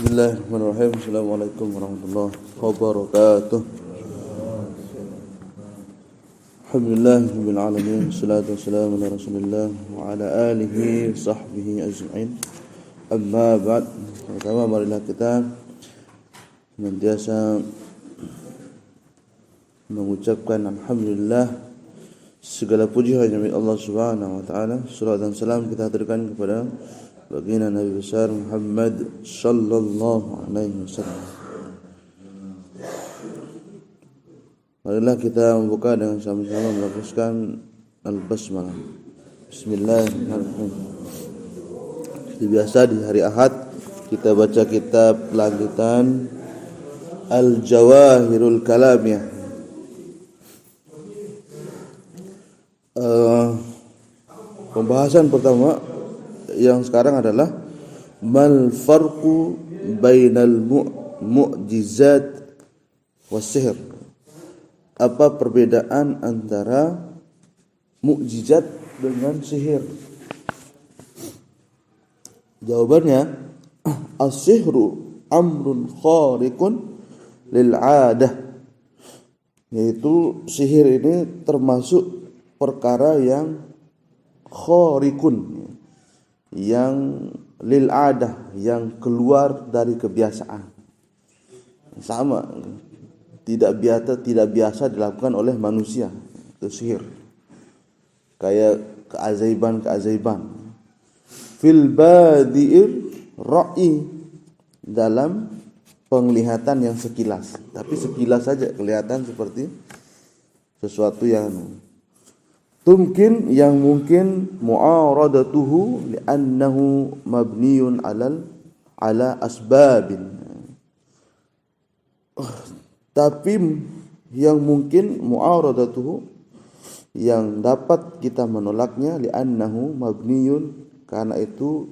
Bismillahirrahmanirrahim. Assalamualaikum warahmatullahi wabarakatuh. Alhamdulillahirabbil alamin. Wassalatu wassalamu ala Rasulillah wa ala alihi sahbihi ajma'in. Amma ba'd. Pertama marilah kita senantiasa mengucapkan alhamdulillah, segala puji hanya milik Allah Subhanahu wa taala. Salawat dan salam kita haturkan kepada baginda Nabi besar Muhammad sallallahu alaihi wasallam. Marilah kita membuka dengan sama-sama melafazkan al-basmalah. Bismillahirrahmanirrahim. Seperti biasa di hari Ahad kita baca kitab lanjutan Al-Jawahirul Kalamiyah. Pembahasan pertama yang sekarang adalah mal farqu bainal mu'jizat was sihr. Apa perbedaan antara mukjizat dengan sihir? Jawabannya, as-sihru amrun khariqun lil 'adah. Yaitu sihir ini termasuk perkara yang khariqun, yang lil adah, yang keluar dari kebiasaan. Sama, tidak biasa dilakukan oleh manusia. Itu sihir. Kayak keajaiban fil badi'ir ra'i, dalam penglihatan yang sekilas, tapi sekilas saja kelihatan seperti sesuatu yang mungkin mu'aradatuhu li'annahu mabniyun ala asbabin. Tapi yang mungkin mu'aradatuhu, yang dapat kita menolaknya, li'annahu mabniyun, karena itu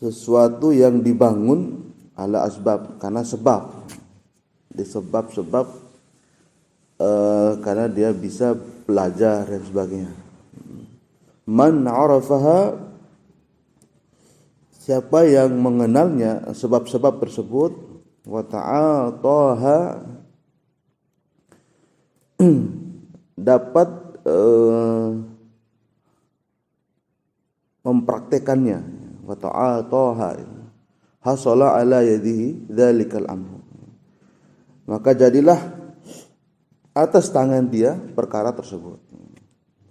sesuatu yang dibangun ala asbab, karena sebab, di sebab-sebab, karena dia bisa belajar dan sebagainya. Man arafaha, siapa yang mengenalnya sebab-sebab tersebut, wa ta'ataha, dapat mempraktekannya, wa ta'ataha, hasala ala yadihi dzalikal amr, maka jadilah atas tangan dia perkara tersebut.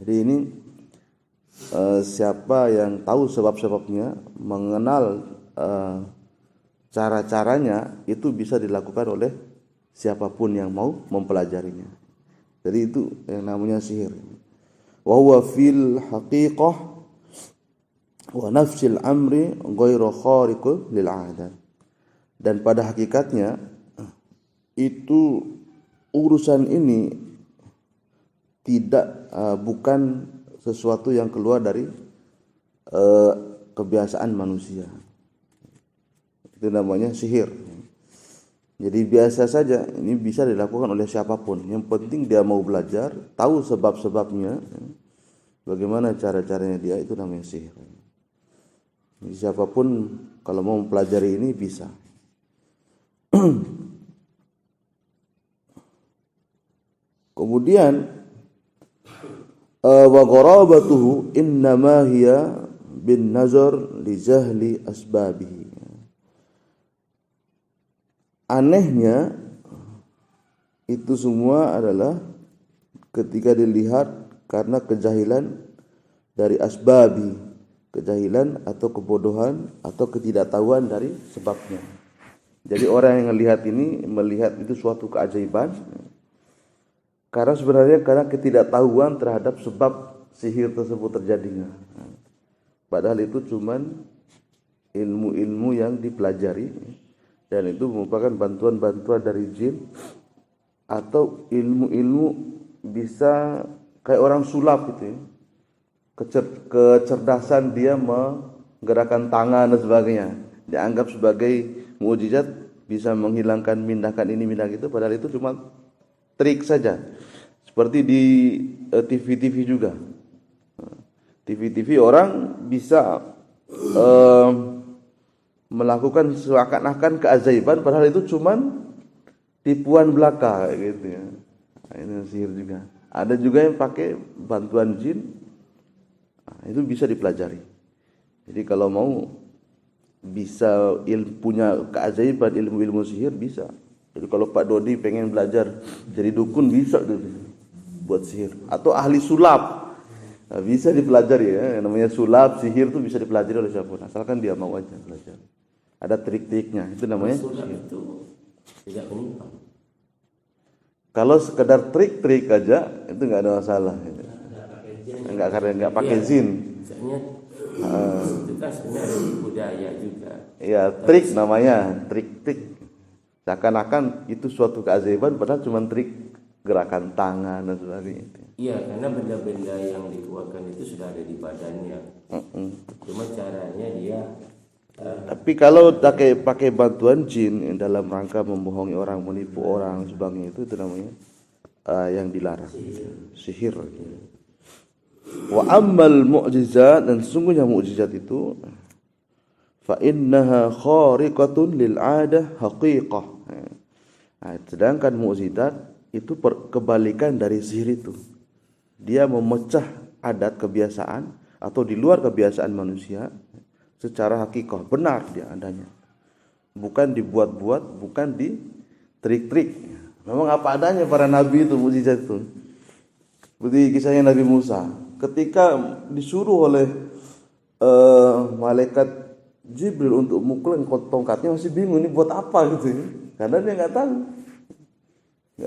Jadi ini siapa yang tahu sebab-sebabnya, mengenal cara-caranya, itu bisa dilakukan oleh siapapun yang mau mempelajarinya. Jadi itu yang namanya sihir. Wa huwa fil haqiqah wa nafsil amri ghairu khariqu lil 'adat. Dan pada hakikatnya itu urusan ini bukan sesuatu yang keluar dari kebiasaan manusia. Itu namanya sihir. Jadi biasa saja, ini bisa dilakukan oleh siapapun. Yang penting dia mau belajar, tahu sebab-sebabnya, bagaimana cara-caranya dia, itu namanya sihir. Jadi siapapun kalau mau mempelajari ini bisa. Kemudian wa qarabatuhu innama hiya bin nazar li jahli asbabihi. Anehnya itu semua adalah ketika dilihat karena kejahilan dari asbabi, kejahilan atau kebodohan atau ketidaktahuan dari sebabnya. Jadi orang yang melihat itu suatu keajaiban, karena sebenarnya karena ketidaktahuan terhadap sebab sihir tersebut terjadinya. Padahal itu cuman ilmu-ilmu yang dipelajari, dan itu merupakan bantuan-bantuan dari jin, atau ilmu-ilmu bisa kayak orang sulap gitu ya. Kecerdasan dia menggerakkan tangan dan sebagainya, dianggap sebagai mukjizat, bisa menghilangkan, mindahkan ini, mindahkan itu, padahal itu cuma trik saja. Seperti di TV-TV juga. TV-TV orang bisa melakukan seakan-akan keajaiban padahal itu cuman tipuan belaka gitu ya. Nah, ini sihir juga. Ada juga yang pakai bantuan jin. Nah, itu bisa dipelajari. Jadi kalau mau bisa punya keajaiban ilmu-ilmu sihir bisa. Jadi kalau Pak Dodi pengen belajar jadi dukun bisa buat sihir atau ahli sulap. Nah, bisa dipelajari ya. Yang namanya sulap, sihir itu bisa dipelajari oleh siapapun asalkan dia mau aja belajar. Ada trik-triknya, itu namanya sulap itu tidak menyimpang. Kalau sekedar trik-trik aja itu nggak ada masalah. Enggak karena nggak pakai zin. Misalnya itu kan sebenarnya budaya juga. Iya, trik namanya, trik-trik. Seakan-akan itu suatu keajaiban padahal cuma trik gerakan tangan dan sebagainya. Iya, karena benda-benda yang dikeluarkan itu sudah ada di badannya. Cuma caranya dia. Tapi kalau pakai bantuan jin dalam rangka membohongi orang, menipu orang, sebagainya itu namanya yang dilarang. Sihir. Wa ammal mu'jizat, dan sesungguhnya mukjizat itu fa innaha khariqatun lil 'adah haqiqah. Nah, sedangkan mukjizat itu kebalikan dari sihir itu. Dia memecah adat kebiasaan atau di luar kebiasaan manusia secara hakikah, benar dia adanya. Bukan dibuat-buat, bukan di trik-trik. Memang apa adanya para nabi itu mukjizat itu. Seperti kisahnya Nabi Musa, ketika disuruh oleh malaikat Jibril untuk mukul tongkatnya masih bingung ini buat apa gitu ya. Karena dia nggak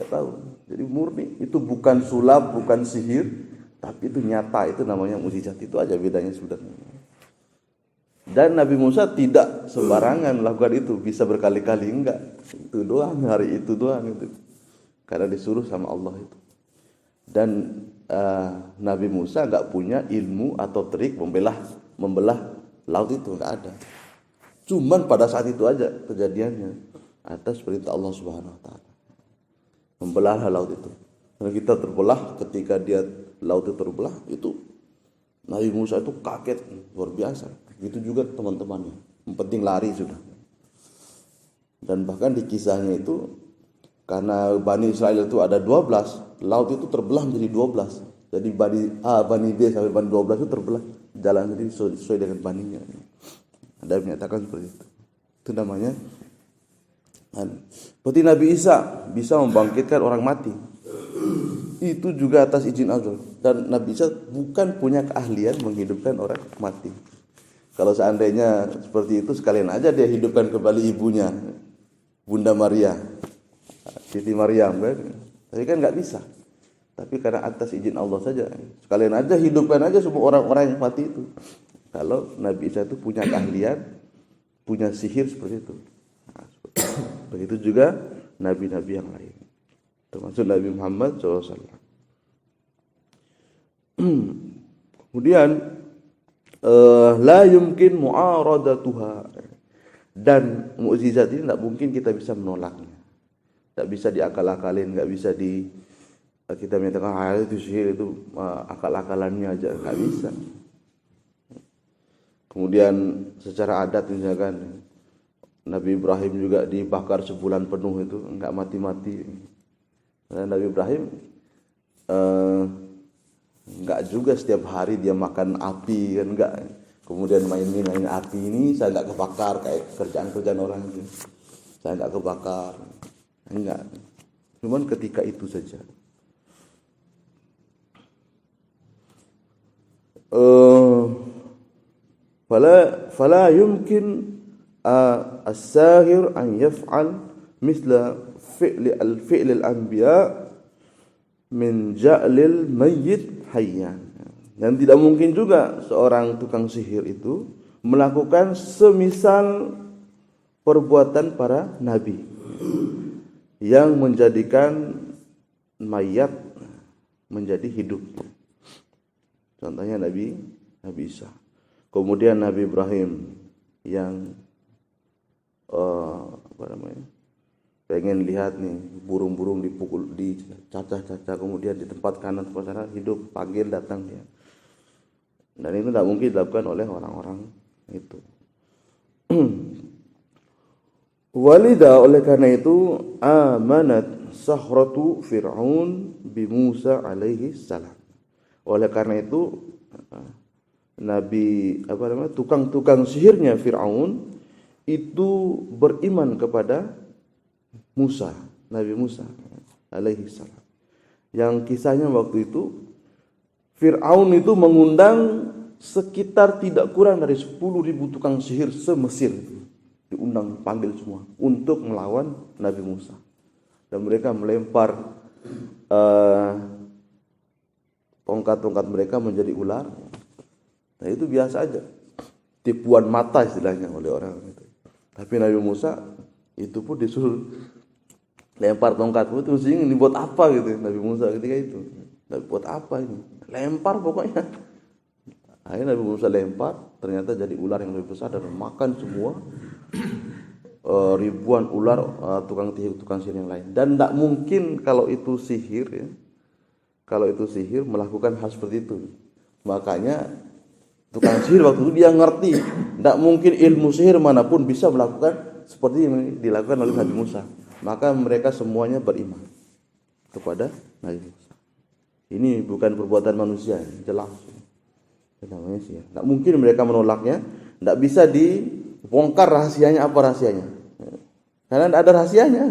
tahu. Jadi murni itu bukan sulap, bukan sihir, tapi itu nyata, itu namanya mukjizat. Itu aja bedanya sebenarnya. Dan Nabi Musa tidak sembarangan melakukan itu, bisa berkali-kali, enggak. Itu doang, hari itu doang itu. Karena disuruh sama Allah itu. Dan Nabi Musa enggak punya ilmu atau trik membelah laut itu, enggak ada. Cuman pada saat itu aja kejadiannya atas perintah Allah Subhanahu wa taala. Membelah laut itu. Kalau kita terbelah, ketika laut itu terbelah, itu Nabi Musa itu kaget luar biasa. Itu juga teman-temannya. Yang penting lari sudah. Dan bahkan di kisahnya itu karena Bani Israel itu ada 12, laut itu terbelah menjadi 12. Jadi Bani B sampai Bani 12 itu terbelah jalan sendiri sesuai dengan baninya. Ada yang menyatakan seperti itu. Itu namanya seperti Nabi Isa bisa membangkitkan orang mati. Itu juga atas izin Allah. Dan Nabi Isa bukan punya keahlian menghidupkan orang mati. Kalau seandainya seperti itu, sekalian aja dia hidupkan kembali ibunya, Bunda Maria, Siti Maryam kan. Tapi kan nggak bisa. Tapi karena atas izin Allah saja, sekalian aja hidupkan aja semua orang-orang yang mati itu. Kalau Nabi Isa itu punya keahlian, punya sihir seperti itu. Nah, begitu juga nabi-nabi yang lain, termasuk Nabi Muhammad SAW. Kemudian la yumkin mu'aradatuha, dan mukjizat ini tidak mungkin kita bisa menolaknya, tidak bisa diakal-akalin, nggak bisa kita menyatakan itu sihir, itu akal-akalannya aja, nggak bisa. Kemudian secara adat misalkan Nabi Ibrahim juga dibakar sebulan penuh itu nggak mati-mati. Karena Nabi Ibrahim nggak juga setiap hari dia makan api kan, nggak. Kemudian main-main api ini saya nggak kebakar kayak kerjaan orang itu. Saya nggak kebakar, enggak. Cuman ketika itu saja. Fala yumkin as-sahir an yaf'al misla fi'l al-anbiya min ja'lil mayyit hayyan. Dan tidak mungkin juga seorang tukang sihir itu melakukan semisal perbuatan para nabi yang menjadikan mayat menjadi hidup. Contohnya Nabi Isa. Kemudian Nabi Ibrahim yang pengen lihat nih burung-burung dipukul, dicacah-cacah, kemudian di tempat kanan tempat sana hidup, panggil datang dia. Dan itu tidak mungkin dilakukan oleh orang-orang itu. Walida, oleh karena itu, amanat sahratu Fir'aun bi Musa alaihi salam. Oleh karena itu tukang-tukang sihirnya Fir'aun itu beriman kepada Musa, Nabi Musa alaihi salam. Yang kisahnya waktu itu Fir'aun itu mengundang sekitar tidak kurang dari 10.000 tukang sihir se-Mesir. Diundang, panggil semua untuk melawan Nabi Musa. Dan mereka melempar tongkat-tongkat mereka menjadi ular. Nah itu biasa aja, tipuan mata istilahnya oleh orang itu. Tapi Nabi Musa itu pun disuruh lempar tongkat itu, ini buat apa gitu Nabi Musa ketika itu. Nabi buat apa ini? Lempar pokoknya. Akhirnya Nabi Musa lempar, ternyata jadi ular yang lebih besar dan makan semua ribuan ular tukang sihir yang lain. Dan tidak mungkin kalau itu sihir ya. Kalau itu sihir melakukan hal seperti itu. Makanya tukang sihir waktu itu dia ngerti, tidak mungkin ilmu sihir manapun bisa melakukan seperti yang dilakukan oleh Nabi Musa. Maka mereka semuanya beriman kepada Nabi Musa. Ini bukan perbuatan manusia, jelas. Namanya sihir. Tidak mungkin mereka menolaknya. Tidak bisa dibongkar rahasianya, apa rahasianya. Karena tidak ada rahasianya.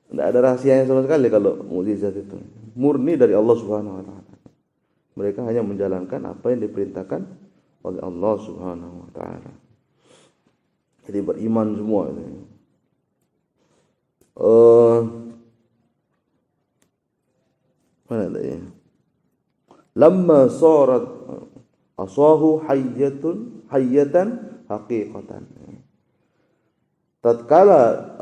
Tidak ada rahasianya sama sekali kalau mukjizat itu. Murni dari Allah Subhanahu wa taala. Mereka hanya menjalankan apa yang diperintahkan oleh Allah Subhanahu wa taala. Jadi beriman semua itu. Mana tadi? Lamma sarat asahu hayyatan haqiqatan. Tatkala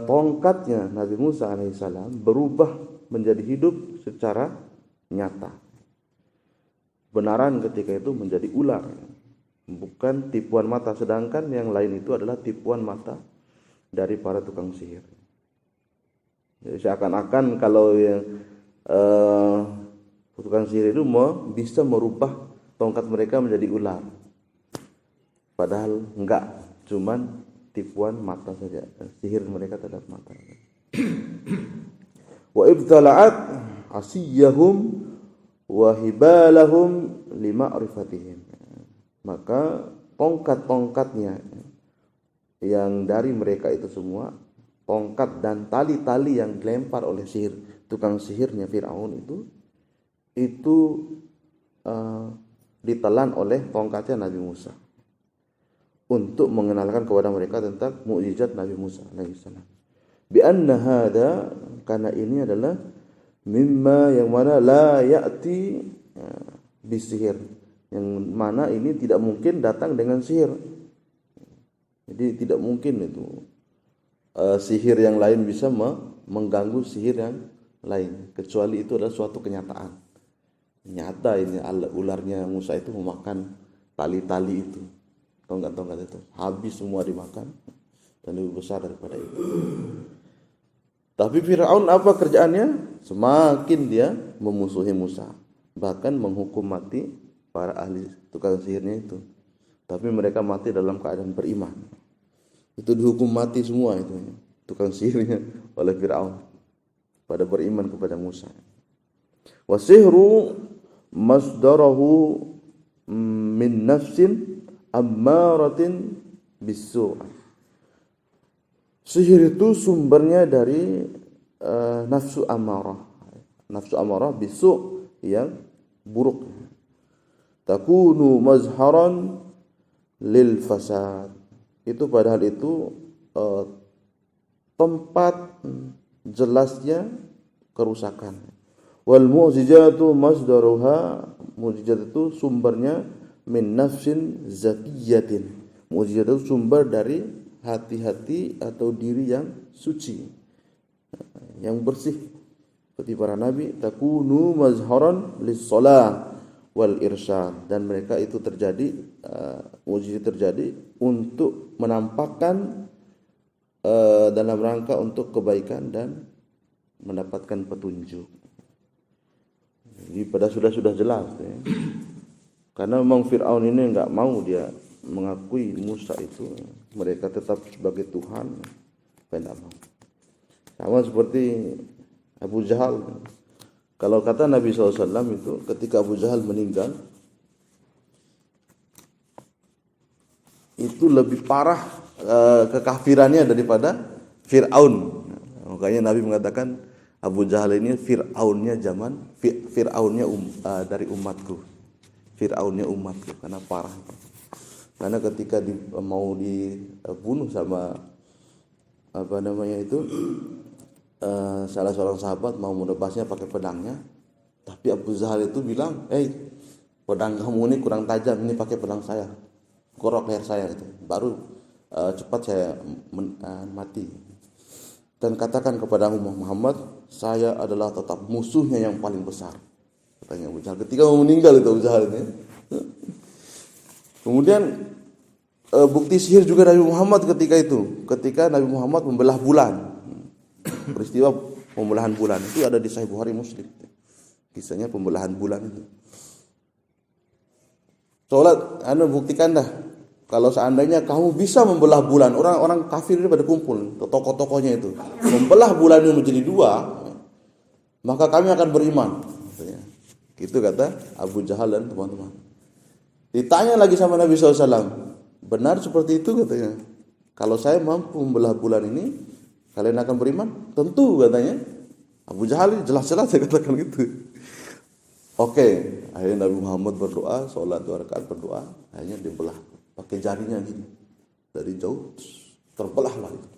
tongkatnya Nabi Musa alaihissalam berubah menjadi hidup secara nyata. Benaran ketika itu menjadi ular, bukan tipuan mata. Sedangkan yang lain itu adalah tipuan mata dari para tukang sihir. Jadi seakan-akan kalau yang tukang sihir itu bisa merubah tongkat mereka menjadi ular. Padahal enggak, cuman tipuan mata saja, sihir mereka terhadap mata. Wa ibtala'at asiyahum wa hibalahum lima'rifatihim. Maka tongkat-tongkatnya yang dari mereka itu semua, tongkat dan tali-tali yang dilempar oleh tukang sihirnya Fir'aun itu ditelan oleh tongkatnya Nabi Musa untuk mengenalkan kepada mereka tentang mukjizat Nabi Musa alaihissalam. Bi anna hada, karena ini adalah mimma yang mana la ya'ti bisihir, yang mana ini tidak mungkin datang dengan sihir. Jadi tidak mungkin itu sihir yang lain bisa mengganggu sihir yang lain, kecuali itu adalah suatu kenyataan. Nyata ini ularnya Musa itu memakan tali-tali itu, tongkat-tongkat itu, habis semua dimakan dan lebih besar daripada itu. Tapi Fir'aun apa kerjaannya? Semakin dia memusuhi Musa, bahkan menghukum mati para ahli tukang sihirnya itu. Tapi mereka mati dalam keadaan beriman. Itu dihukum mati semua itu tukang sihirnya oleh Fir'aun pada beriman kepada Musa. Wasihru masdarahu min nafsin ammaratin bisu'. Sihir itu sumbernya dari nafsu amarah. Nafsu amarah bisu' yang buruk. Takunu mazharan lil fasad. Itu padahal itu tempat jelasnya kerusakan. Wal mu'jizatu masdaruha, mukjizat itu sumbernya min nafsin zakiyatin. Mukjizat itu sumber dari hati-hati atau diri yang suci, yang bersih, seperti para nabi. Takunu mazharan lis-shalah wal irsyad, dan mereka itu terjadi mukjizat terjadi untuk menampakkan dalam rangka untuk kebaikan dan mendapatkan petunjuk. Jadi pada sudah jelas ya. Karena memang Fir'aun ini enggak mau dia mengakui Musa itu mereka tetap sebagai Tuhan, tidak mau. Sama seperti Abu Jahal. Kalau kata Nabi SAW itu ketika Abu Jahal meninggal, itu lebih parah kekafirannya daripada Fir'aun. Makanya Nabi mengatakan Abu Jahal ini Fir'aunnya dari umatku. Fir'aunnya umatku karena parah. Karena ketika mau dibunuh sama salah seorang sahabat mau menebasnya pakai pedangnya, tapi Abu Jahal itu bilang, pedang kamu ini kurang tajam, ini pakai pedang saya, korok leher saya gitu. Baru cepat saya mati. Dan katakan kepada Muhammad, saya adalah tetap musuhnya yang paling besar, katanya Abu Jahal ketika mau meninggal itu Abu Jahal ini. Kemudian bukti sihir juga Nabi Muhammad ketika Nabi Muhammad membelah bulan. Peristiwa pembelahan bulan itu ada di Sahih Bukhari Muslim. Kisahnya pembelahan bulan itu. Sholat, buktikan dah. Kalau seandainya kamu bisa membelah bulan, orang-orang kafir itu pada kumpul, tokoh-tokohnya itu, membelah bulan itu menjadi dua, maka kami akan beriman. Gitu kata Abu Jahal dan teman-teman. Ditanya lagi sama Nabi SAW, benar seperti itu katanya. Kalau saya mampu membelah bulan ini, kalian akan beriman? Tentu katanya. Abu Jahal jelas-jelas saya katakan gitu. Oke, akhirnya Nabi Muhammad berdoa, sholat 2 rakaat berdoa, akhirnya dibelah pakai jarinya gini. Dari jauh terbelah lah itu.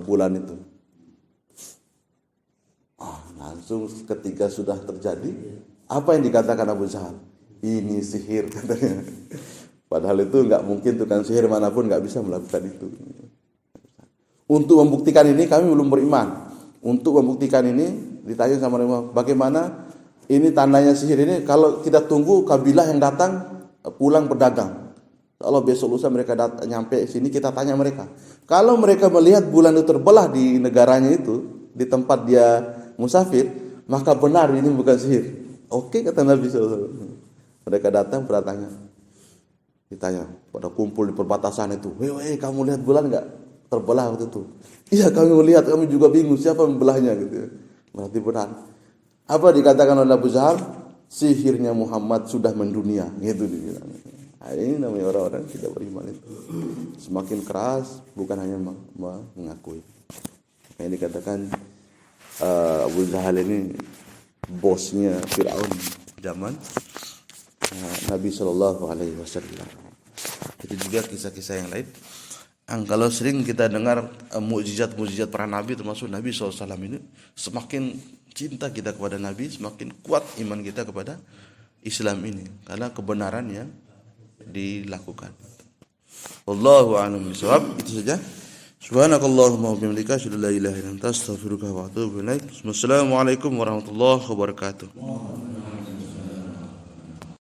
Bulan itu. Langsung ketika sudah terjadi, apa yang dikatakan Abu Jahal? Ini sihir katanya. Padahal itu enggak mungkin, tukang sihir manapun enggak bisa melakukan itu. Untuk membuktikan ini kami belum beriman. Untuk membuktikan ini ditanya sama Nabi, bagaimana ini tandanya sihir ini? Kalau kita tunggu kabilah yang datang pulang berdagang. Kalau besok lusa mereka nyampe sini, kita tanya mereka. Kalau mereka melihat bulan itu terbelah di negaranya itu, di tempat dia musafir, maka benar ini bukan sihir. Oke, kata Nabi SAW. Mereka datang bertanya. Ditanya, pada kumpul di perbatasan itu, weh kamu lihat bulan enggak terbelah waktu itu? Iya, kami melihat, kami juga bingung siapa membelahnya gitu. Berarti benar. Apa dikatakan oleh Abu Jahal? Sihirnya Muhammad sudah mendunia, gitu dibilang. Nah, ini namanya orang-orang tidak beriman itu. Semakin keras, bukan hanya mengakui. Yang dikatakan Abu Jahal ini bosnya Fir'aun zaman Nabi SAW. Itu juga kisah-kisah yang lain. Kalau sering kita dengar mukjizat-mukjizat para nabi, termasuk Nabi SAW ini, semakin cinta kita kepada Nabi, semakin kuat iman kita kepada Islam ini, karena kebenaran yang dilakukan. Wallahu a'lam bishawab. Itu saja. Subhanakallahumma wa bihamdika asyhadu an la ilaha illa anta astaghfiruka wa atubu ilaik. Wassalamualaikum warahmatullahi wabarakatuh.